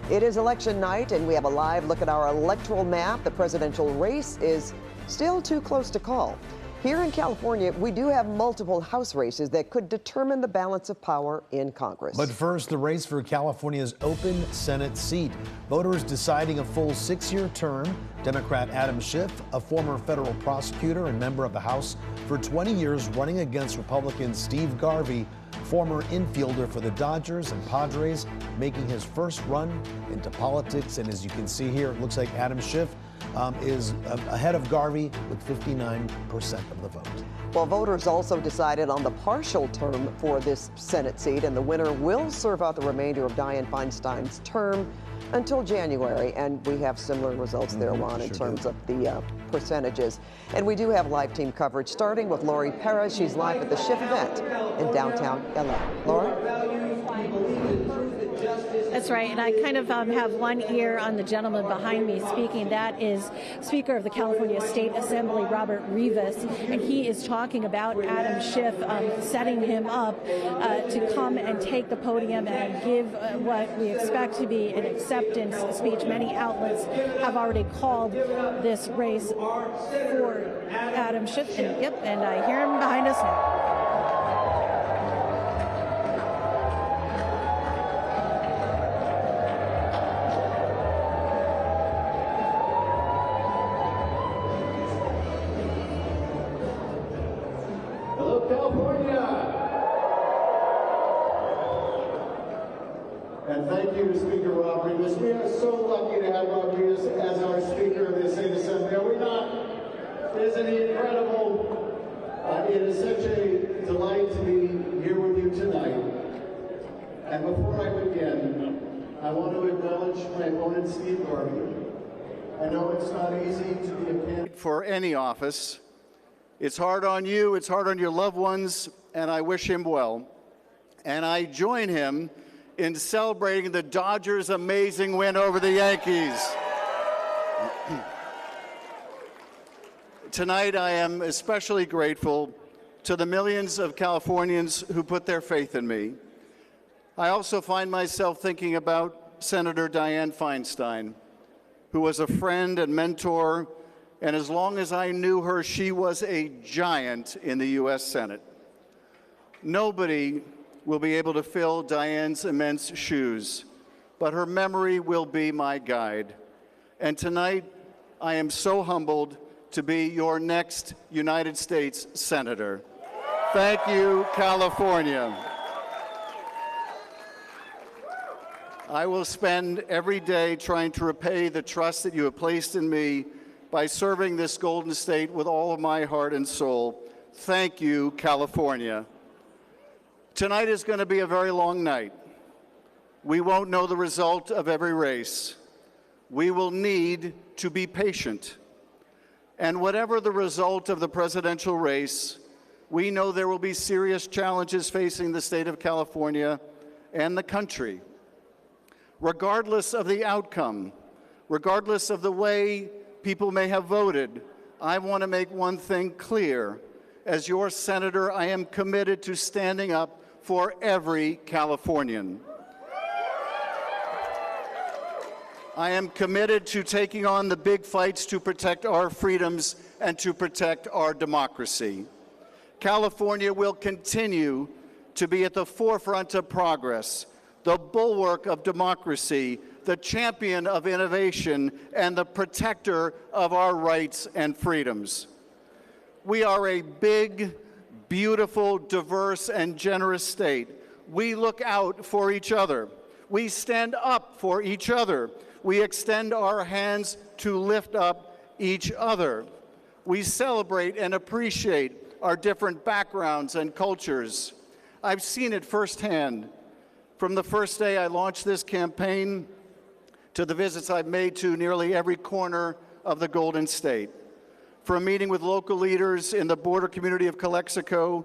It is election night, and we have a live look at our electoral map. The presidential race is still too close to call. Here in California, we do have multiple House races that could determine the balance of power in Congress. But first, the race for California's open Senate seat. Voters deciding a full 6-year term. Democrat Adam Schiff, a former federal prosecutor and member of the House for 20 years, running against Republican Steve Garvey, former infielder for the Dodgers and Padres, making his first run into politics. And as you can see here, it looks like Adam Schiff is ahead of Garvey with 59% of the vote. Well, voters also decided on the partial term for this Senate seat, and the winner will serve out the remainder of Dianne Feinstein's term until January. And we have similar results there, Juan, in terms of the percentages. And we do have live team coverage, starting with Lori Perez. She's live at the Schiff event in downtown LA. Lori? That's right, and I kind of have one ear on the gentleman behind me speaking. That is Speaker of the California State Assembly, Robert Rivas, and he is talking about Adam Schiff, setting him up to come and take the podium and give what we expect to be an acceptance speech. Many outlets have already called this race for Adam Schiff, and I hear him behind us now. And thank you to Speaker Rob Rivas. We are so lucky to have Rob Rivas as our Speaker of the State Assembly. Are we not? Isn't he incredible? It is such a delight to be here with you tonight. And before I begin, I want to acknowledge my opponent, Steve Garvey. I know it's not easy to be a candidate for any office. It's hard on you, it's hard on your loved ones, and I wish him well. And I join him in celebrating the Dodgers' amazing win over the Yankees. Tonight, I am especially grateful to the millions of Californians who put their faith in me. I also find myself thinking about Senator Dianne Feinstein, who was a friend and mentor, and as long as I knew her, she was a giant in the U.S. Senate. Nobody will be able to fill Dianne's immense shoes, but her memory will be my guide. And tonight, I am so humbled to be your next United States Senator. Thank you, California. I will spend every day trying to repay the trust that you have placed in me by serving this golden state with all of my heart and soul. Thank you, California. Tonight is going to be a very long night. We won't know the result of every race. We will need to be patient. And whatever the result of the presidential race, we know there will be serious challenges facing the state of California and the country. Regardless of the outcome, regardless of the way people may have voted, I want to make one thing clear. As your senator, I am committed to standing up for every Californian. I am committed to taking on the big fights to protect our freedoms and to protect our democracy. California will continue to be at the forefront of progress, the bulwark of democracy, the champion of innovation, and the protector of our rights and freedoms. We are a big, beautiful, diverse, and generous state. We look out for each other. We stand up for each other. We extend our hands to lift up each other. We celebrate and appreciate our different backgrounds and cultures. I've seen it firsthand. From the first day I launched this campaign to the visits I've made to nearly every corner of the Golden State. From meeting with local leaders in the border community of Calexico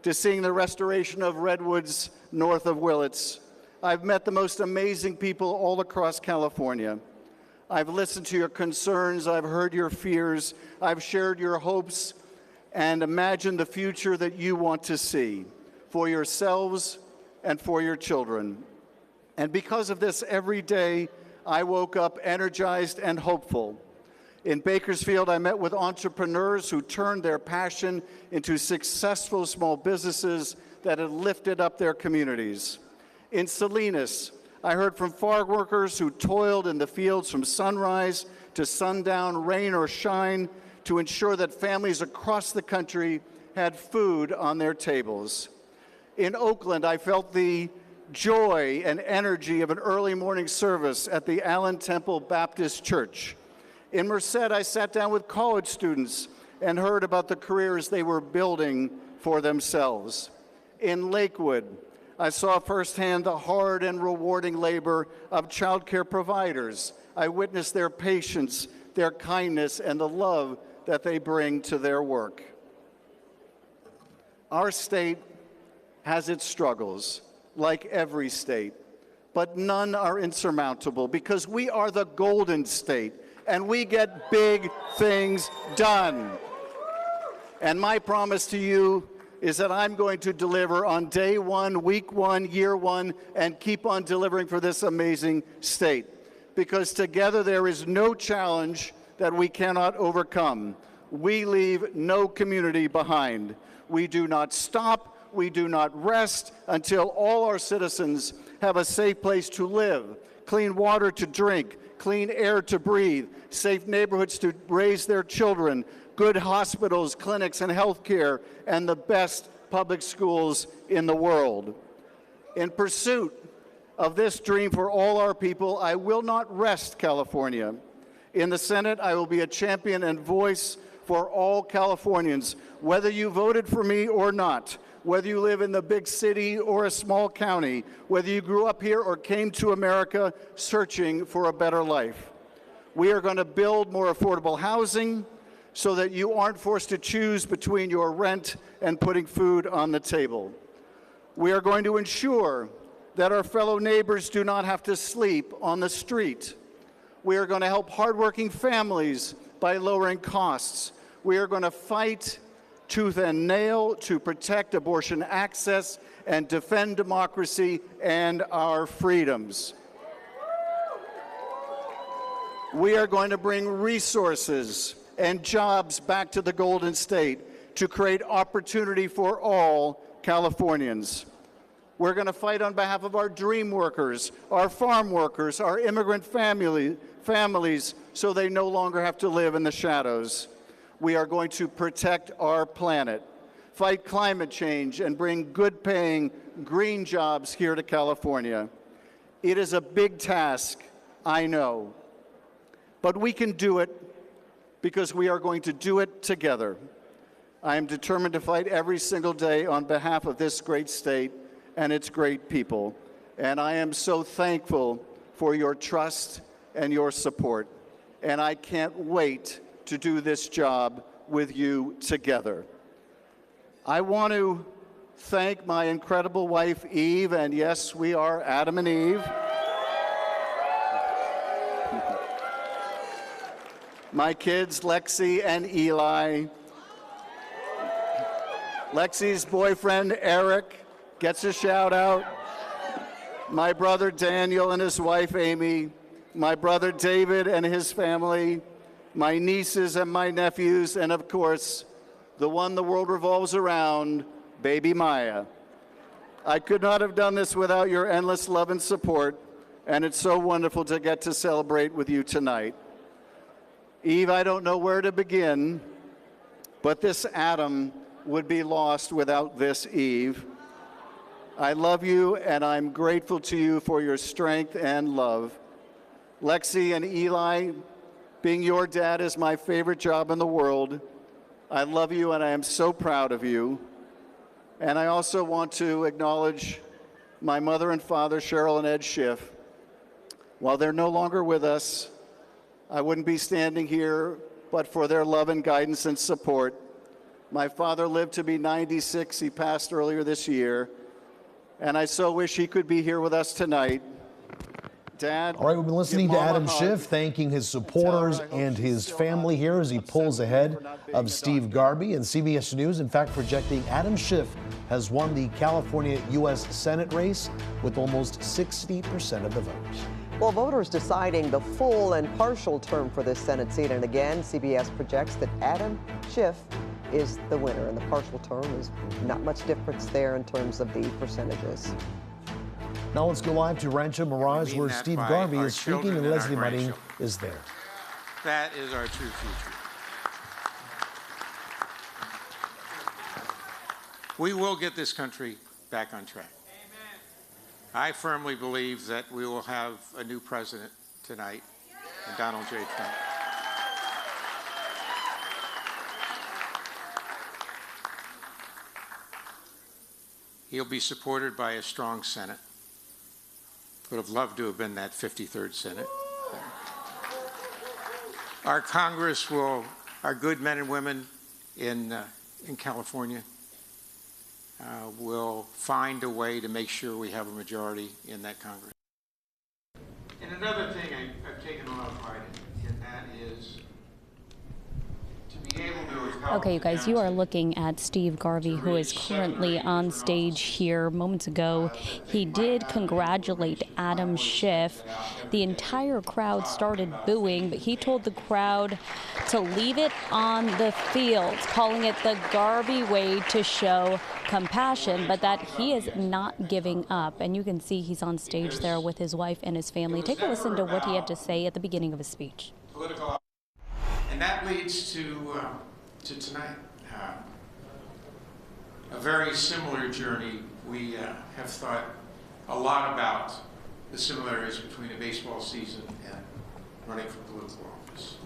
to seeing the restoration of redwoods north of Willits, I've met the most amazing people all across California. I've listened to your concerns, I've heard your fears, I've shared your hopes, and imagined the future that you want to see for yourselves and for your children. And because of this, every day I woke up energized and hopeful. In Bakersfield, I met with entrepreneurs who turned their passion into successful small businesses that had lifted up their communities. In Salinas, I heard from farm workers who toiled in the fields from sunrise to sundown, rain or shine, to ensure that families across the country had food on their tables. In Oakland, I felt the joy and energy of an early morning service at the Allen Temple Baptist Church. In Merced, I sat down with college students and heard about the careers they were building for themselves. In Lakewood, I saw firsthand the hard and rewarding labor of child care providers. I witnessed their patience, their kindness, and the love that they bring to their work. Our state has its struggles, like every state, but none are insurmountable because we are the Golden State, and we get big things done. And my promise to you is that I'm going to deliver on day one, week one, year one, and keep on delivering for this amazing state. Because together there is no challenge that we cannot overcome. We leave no community behind. We do not stop, we do not rest until all our citizens have a safe place to live, clean water to drink, clean air to breathe, safe neighborhoods to raise their children, good hospitals, clinics, and health care, and the best public schools in the world. In pursuit of this dream for all our people, I will not rest, California. In the Senate, I will be a champion and voice for all Californians, whether you voted for me or not, whether you live in the big city or a small county, whether you grew up here or came to America searching for a better life. We are going to build more affordable housing so that you aren't forced to choose between your rent and putting food on the table. We are going to ensure that our fellow neighbors do not have to sleep on the street. We are going to help hardworking families by lowering costs. We are going to fight tooth and nail to protect abortion access and defend democracy and our freedoms. We are going to bring resources and jobs back to the Golden State to create opportunity for all Californians. We're going to fight on behalf of our dream workers, our farm workers, our immigrant families, so they no longer have to live in the shadows. We are going to protect our planet, fight climate change, and bring good-paying green jobs here to California. It is a big task, I know, but we can do it because we are going to do it together. I am determined to fight every single day on behalf of this great state and its great people, and I am so thankful for your trust and your support, and I can't wait to do this job with you together. I want to thank my incredible wife, Eve, and yes, we are Adam and Eve. My kids, Lexi and Eli. Lexi's boyfriend, Eric, gets a shout out. My brother, Daniel, and his wife, Amy. My brother, David, and his family. My nieces and my nephews, and of course, the one the world revolves around, baby Maya. I could not have done this without your endless love and support, and it's so wonderful to get to celebrate with you tonight. Eve, I don't know where to begin, but this Adam would be lost without this Eve. I love you, and I'm grateful to you for your strength and love. Lexi and Eli, being your dad is my favorite job in the world. I love you, and I am so proud of you. And I also want to acknowledge my mother and father, Cheryl and Ed Schiff. While they're no longer with us, I wouldn't be standing here but for their love and guidance and support. My father lived to be 96. He passed earlier this year. And I so wish he could be here with us tonight. Dad. All right, we've been listening to Adam Schiff thanking his supporters and his family here as he pulls ahead of Steve Garvey and CBS News. In fact, projecting Adam Schiff has won the California U.S. Senate race with almost 60% of the vote. Well, voters deciding the full and partial term for this Senate seat. And again, CBS projects that Adam Schiff is the winner. And the partial term is not much difference there in terms of the percentages. Now let's go live to Rancho Mirage, where Steve Garvey is speaking and Leslie Mudding is there. That is our true future. We will get this country back on track. Amen. I firmly believe that we will have a new president tonight, Donald J. Trump. He'll be supported by a strong Senate. Would have loved to have been that 53rd Senate. Our Congress will, our good men and women in California will find a way to make sure we have a majority in that Congress. And another thing I've taken a lot of pride in, and that is to be able to help. Okay, you guys, you are looking at Steve Garvey, who is currently on stage here. Moments ago, he did congratulate Adam Schiff. The entire crowd started booing, but he told the crowd to leave it on the field, calling it the Garvey way to show compassion, but that he is not giving up. And you can see he's on stage there with his wife and his family. Take a listen to what he had to say at the beginning of his speech. And that leads to tonight. A very similar journey. We have thought a lot about the similarities between a baseball season and running for political office.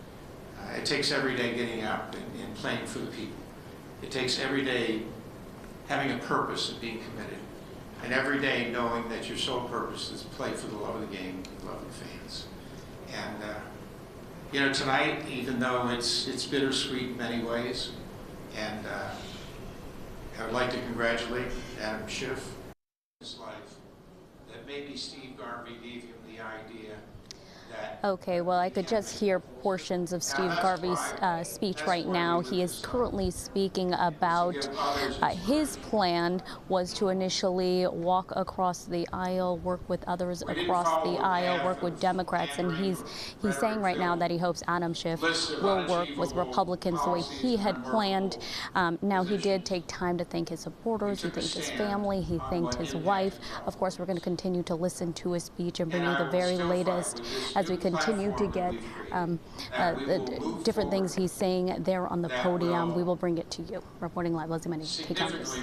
It takes every day getting out and playing for the people. It takes every day having a purpose and being committed. And every day knowing that your sole purpose is to play for the love of the game, the love of the fans. And you know, tonight, even though it's bittersweet in many ways, and I would like to congratulate Adam Schiff in his life, that maybe Steve Garvey gave him the idea that... Okay, well, I could just hear portions of Steve Garvey's speech right now. He is currently speaking about his plan was to initially walk across the aisle, work with others across the aisle, work with Democrats, and he's saying right now that he hopes Adam Schiff will work with Republicans the way he had planned. Now, he did take time to thank his supporters, he thanked his family, he thanked his wife. Of course, we're going to continue to listen to his speech and bring you the very latest as we continue to get the different things he's saying there on the podium. We will bring it to you. Reporting live, Leslie Mudding, KCAL News.